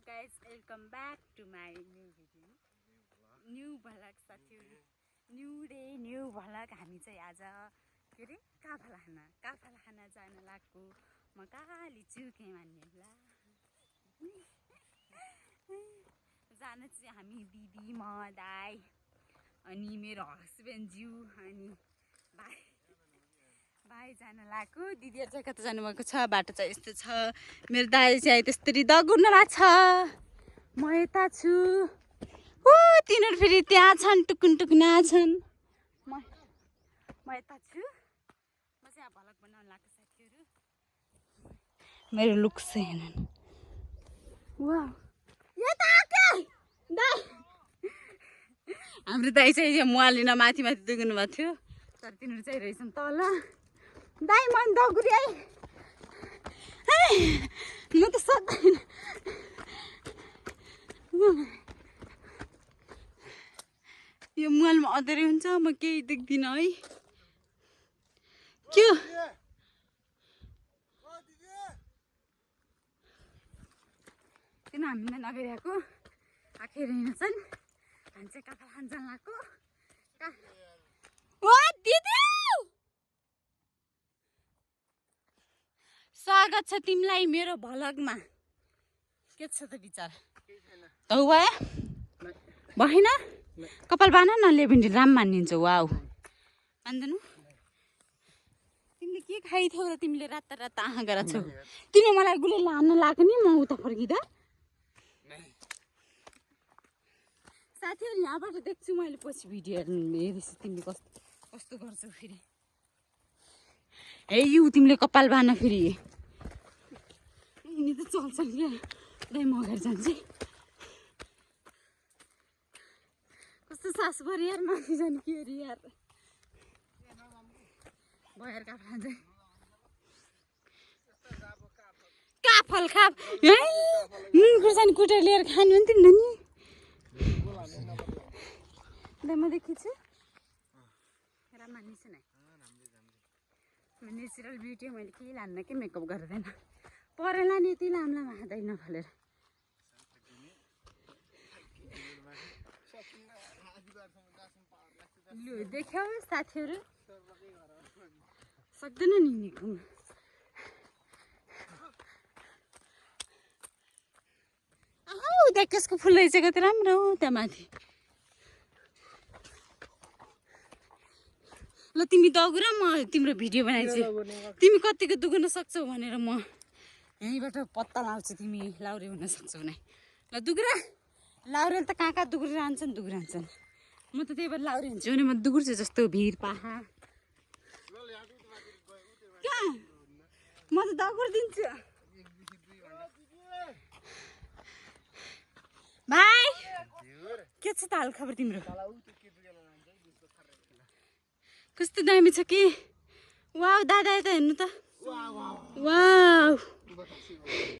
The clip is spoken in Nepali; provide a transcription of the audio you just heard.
guys, welcome back to my new video. New vlog साथीहरु. New day, new vlog. हामी चाहिँ आज के रे काफल खान जान लागेको. म काली चुके मान्नेला. जान चाहिँ हामी दिदी म दाइ अनि मेरो हस्बेन्ड ज्यू अनि भाइ जान लागेको. दिदीहरु चाहिँ कता जानु भएको छ. बाटो चाहिँ यस्तो छ. मेरो दाइ चाहिँ त्यसरी दगुर्न भएको छ. म यता छु. ओ तिनीहरु फेरि त्यहाँ छन् टुकुन टुकुना छन्. म यता छु. म चाहिँ भलक बनाउन लाग्छु साथीहरु. मेरो लुक्स हेर्नु. वाउ. यता आके. दाइ. हाम्रो दाइ चाहिँ मुहालिन माथि दुगुनु भएको थियो. तर तिनीहरु चाहिँ रहेछन् तल. दाइ मन दगुरी है. म त सक्दैन. यो मुहालमा अँधेरै हुन्छ. म केही देख्दिनँ है. के किन हामीले नगरिरहेको आखिर हिँड्छन्. हामी चाहिँ काफल खान जान लागेको. ओ दिदी स्वागत छ तिमीलाई मेरो भ्लगमा. के छ त विचार? तौ भयो? भएन? कपाल बान न लेभिन्डी राम मानिन्छ. वाउ. मान्दैनौ? तिमीले के खाइथ्यौ र तिमीले राता राता आँखा गराछौ? तिमी मलाई गुले लान लाग्ने म उता फर्किँदा. साथीहरु यहाँबाट देख्छु मैले पछि भिडियोहरु हेरेछु तिमीले कस्तो गर्छौ फेरि. हे यु तिमीले कपाल बान फेरि. यिनी त चल्छन् क्या. दाइ म अगाडि जान्छु. कस्तो सास भरि यार माथि जानु के अरे यार. भएर काफल खान्छ. काफल खाप. है नुन खुर्सानी कुटेर लिएर खानु नि तिमीले नि. दाइ म देखिछु. राम्रो मानिस न. नेचुरल ब्युटी मैले केही लान्न कि मेकअप गर्दैन. परेला नि यति लामो हाँदैन फलेर. लु देख्यौ साथीहरु. सक्दैन नि हिँडेको. देख कसको फुल रहेछ कति राम्रो त्यहाँ माथि. ल तिमी दगुर म तिम्रो भिडियो बनाइछु. तिमी कतिको दुग्न सक्छौ भनेर म यहीँबाट पत्ता लाउँछु तिमी लाउरे हुन सक्छौ नै. ल दुग्र. लाउरेले त कहाँ दुग्रिरहन्छन्. म त त्यही भएर लाउरे हुन्छु भने म दुग्रछु जस्तो भिड पाहा. कहाँ म त दगुर दिन्छु. भाइ के छ त हाल खबर तिम्रो? कस्तो दामी छ कि. वाउ दादा यता हेर्नु त. वाउ